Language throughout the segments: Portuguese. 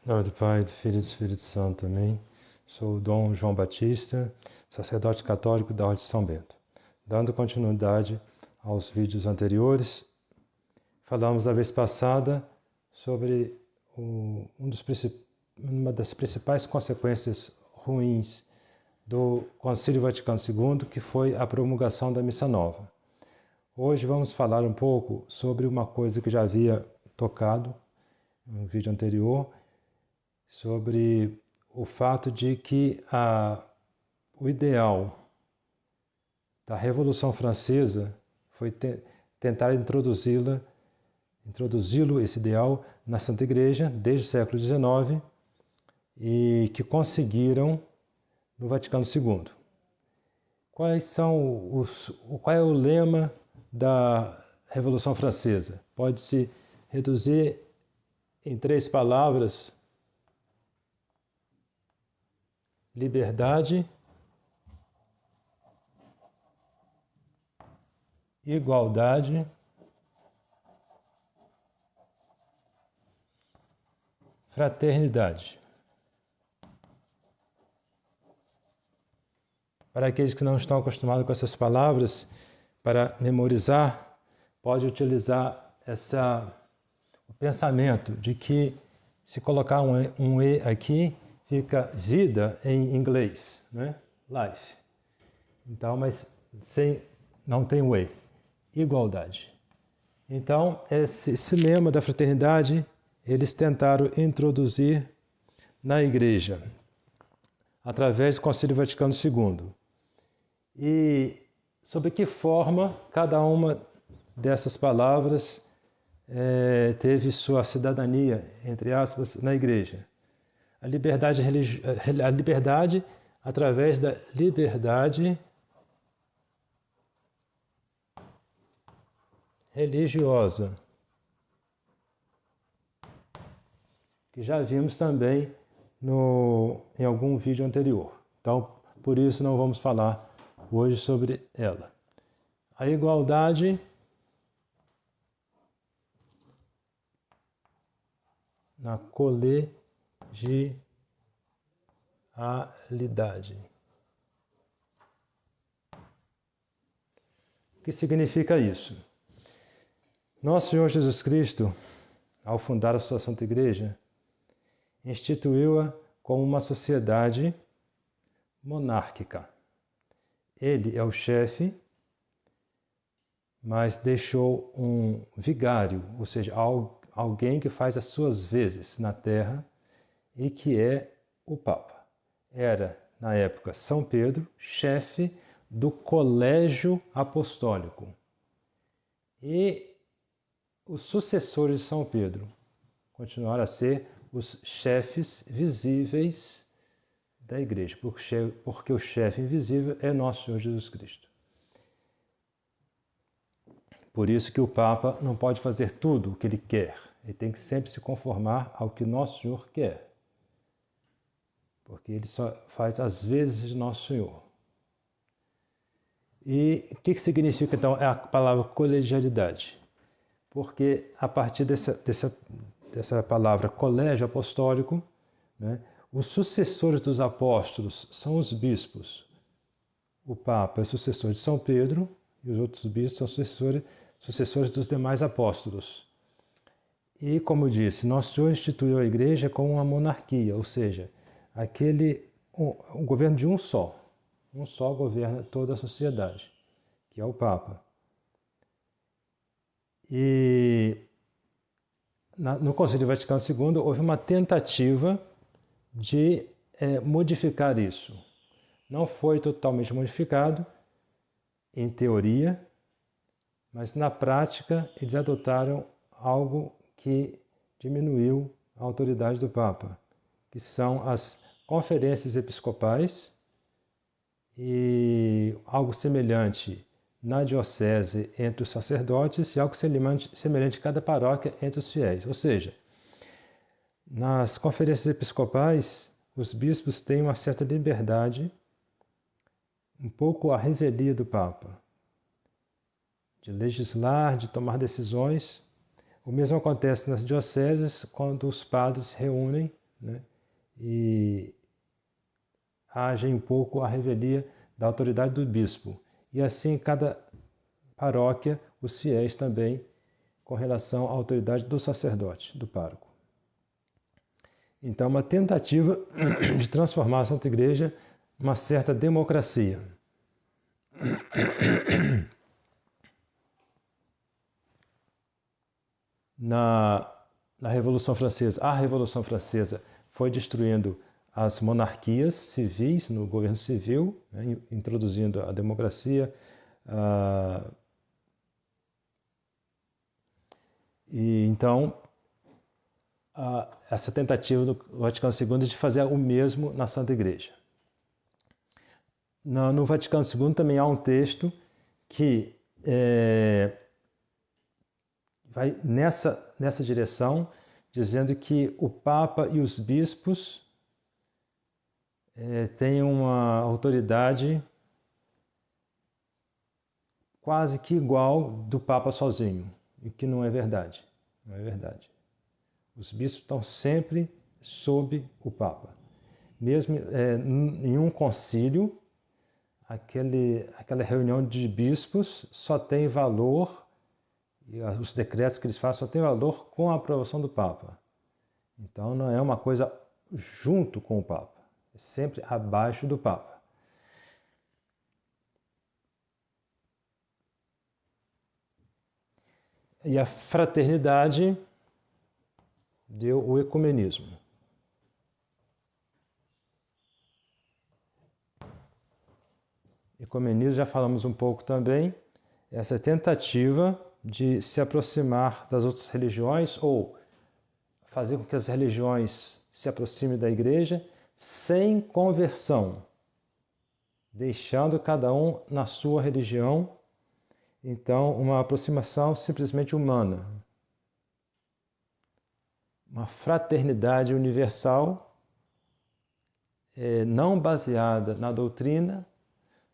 Em nome do Pai, do Filho e do Espírito Santo. Amém. Sou o Dom João Batista, sacerdote católico da Ordem de São Bento. Dando continuidade aos vídeos anteriores, falamos a vez passada sobre uma das principais consequências ruins do Concílio Vaticano II, que foi a promulgação da Missa Nova. Hoje vamos falar um pouco sobre uma coisa que já havia tocado no vídeo anterior, sobre o fato de que o ideal da Revolução Francesa foi tentar introduzi-lo, esse ideal, na Santa Igreja desde o século XIX e que conseguiram no Vaticano II. Qual é o lema da Revolução Francesa? Pode-se reduzir em 3 palavras: liberdade, igualdade, fraternidade. Para aqueles que não estão acostumados com essas palavras, para memorizar, pode utilizar o pensamento de que, se colocar um E aqui, fica vida em inglês, né? Life. Então, mas não tem o E. Igualdade. Então, esse lema da fraternidade, eles tentaram introduzir na Igreja, através do Concílio Vaticano II. E sob que forma cada uma dessas palavras teve sua cidadania, entre aspas, na Igreja. A liberdade através da liberdade religiosa, que já vimos também em algum vídeo anterior. Então, por isso não vamos falar hoje sobre ela. A igualdade na colegialidade. O que significa isso? Nosso Senhor Jesus Cristo, ao fundar a sua Santa Igreja, instituiu-a como uma sociedade monárquica. Ele é o chefe, mas deixou um vigário, ou seja, alguém que faz as suas vezes na terra e que é o Papa. Era, na época, São Pedro, chefe do Colégio Apostólico. E os sucessores de São Pedro continuaram a ser os chefes visíveis da Igreja, porque o chefe invisível é nosso Senhor Jesus Cristo. Por isso que o Papa não pode fazer tudo o que ele quer. Ele tem que sempre se conformar ao que nosso Senhor quer. Porque ele só faz as vezes de nosso Senhor. E o que significa então a palavra colegialidade? Porque a partir dessa palavra colégio apostólico, né, os sucessores dos apóstolos são os bispos. O Papa é sucessor de São Pedro e os outros bispos são sucessores dos demais apóstolos. E, como eu disse, nosso Senhor instituiu a Igreja como uma monarquia, ou seja, um governo de um só governa toda a sociedade, que é o Papa. E no Concílio Vaticano II houve uma tentativa de modificar isso. Não foi totalmente modificado, em teoria, mas na prática eles adotaram algo que diminuiu a autoridade do Papa, que são as conferências episcopais e algo semelhante na diocese entre os sacerdotes e algo semelhante em cada paróquia entre os fiéis. Ou seja, nas conferências episcopais, os bispos têm uma certa liberdade, um pouco a revelia do Papa, de legislar, de tomar decisões. O mesmo acontece nas dioceses, quando os padres se reúnem né? E age um pouco a revelia da autoridade do bispo. E assim, cada paróquia, os fiéis também, com relação à autoridade do sacerdote, do pároco. Então, uma tentativa de transformar a Santa Igreja uma certa democracia. Na Revolução Francesa, a Revolução Francesa foi destruindo as monarquias civis no governo civil, né, introduzindo a democracia. E então, essa tentativa do Vaticano II de fazer o mesmo na Santa Igreja. No Vaticano II também há um texto que vai nessa direção, dizendo que o Papa e os bispos têm uma autoridade quase que igual do Papa sozinho, o que não é verdade. Não é verdade. Os bispos estão sempre sob o Papa. Mesmo em um concílio, aquela reunião de bispos só tem valor, e os decretos que eles fazem só têm valor com a aprovação do Papa. Então não é uma coisa junto com o Papa, é sempre abaixo do Papa. E a fraternidade deu o ecumenismo. Ecumenismo, já falamos um pouco também, essa tentativa de se aproximar das outras religiões ou fazer com que as religiões se aproximem da igreja sem conversão, deixando cada um na sua religião. Então, uma aproximação simplesmente humana. Uma fraternidade universal, não baseada na doutrina,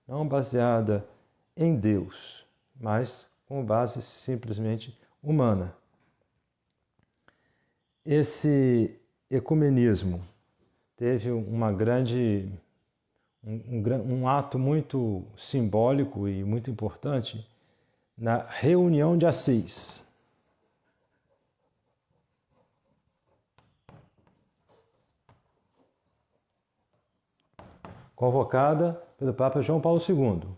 não baseada em Deus, mas com base simplesmente humana. Esse ecumenismo teve um ato muito simbólico e muito importante na reunião de Assis. Convocada pelo Papa João Paulo II.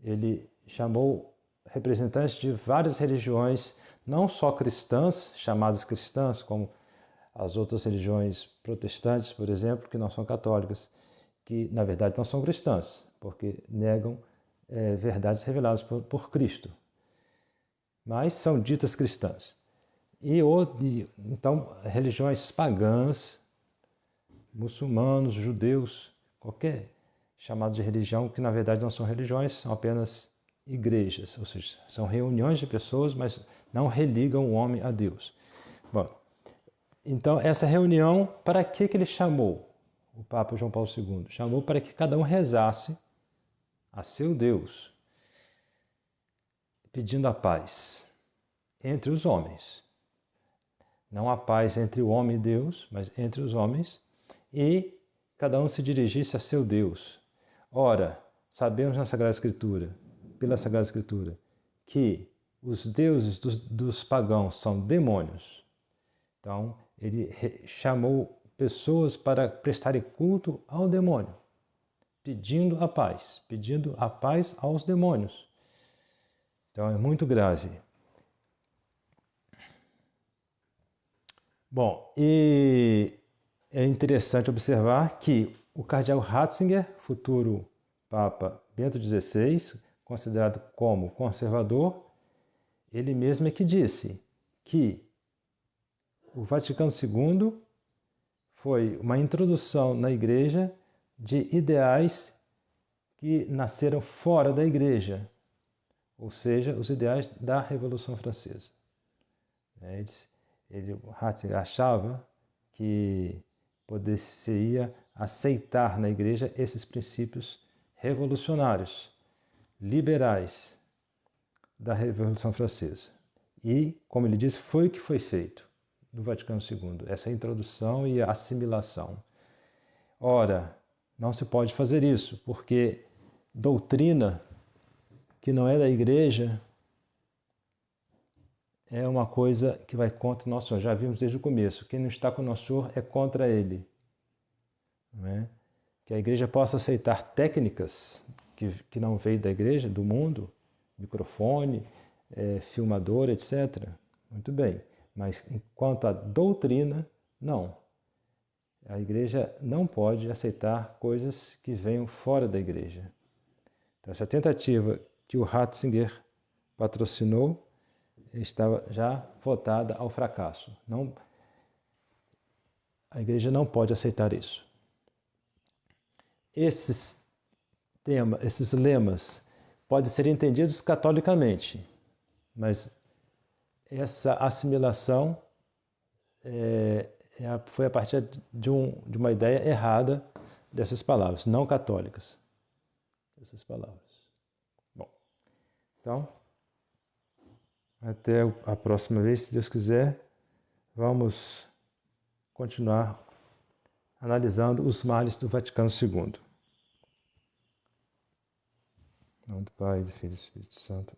Ele chamou representantes de várias religiões, não só cristãs, chamadas cristãs, como as outras religiões protestantes, por exemplo, que não são católicas, que na verdade não são cristãs, porque negam verdades reveladas por Cristo, mas são ditas cristãs. Então, religiões pagãs, muçulmanos, judeus, qualquer chamado de religião, que na verdade não são religiões, são apenas igrejas, ou seja, são reuniões de pessoas, mas não religam o homem a Deus. Bom, então essa reunião, para que ele chamou? O Papa João Paulo II chamou para que cada um rezasse a seu Deus, pedindo a paz entre os homens. Não a paz entre o homem e Deus, mas entre os homens, e cada um se dirigisse a seu Deus. Ora, sabemos na Sagrada Escritura, pela Sagrada Escritura, que os deuses dos pagãos são demônios. Então, ele chamou pessoas para prestarem culto ao demônio, pedindo a paz aos demônios. Então, é muito grave. Bom, e é interessante observar que o cardeal Ratzinger, futuro Papa Bento XVI, considerado como conservador, ele mesmo é que disse que o Vaticano II foi uma introdução na Igreja de ideais que nasceram fora da Igreja, ou seja, os ideais da Revolução Francesa. Ratzinger achava que poderia aceitar na Igreja esses princípios revolucionários, liberais da Revolução Francesa. E, como ele disse, foi o que foi feito. do Vaticano II, essa introdução e assimilação. Ora, não se pode fazer isso, porque doutrina que não é da igreja é uma coisa que vai contra o nosso Senhor. Já vimos desde o começo, quem não está com o nosso Senhor é contra ele. Não é? Que a igreja possa aceitar técnicas que não veio da igreja, do mundo, microfone, filmador, etc. Muito bem, mas enquanto a doutrina, não. A igreja não pode aceitar coisas que venham fora da igreja. Então, essa tentativa que o Ratzinger patrocinou estava já votada ao fracasso. Não, a igreja não pode aceitar isso. Esses lemas podem ser entendidos catolicamente, mas essa assimilação foi a partir de uma ideia errada dessas palavras, não católicas. Essas palavras. Bom, então, até a próxima vez, se Deus quiser, vamos continuar analisando os males do Vaticano II. Em nome do Pai, do Filho e do Espírito Santo.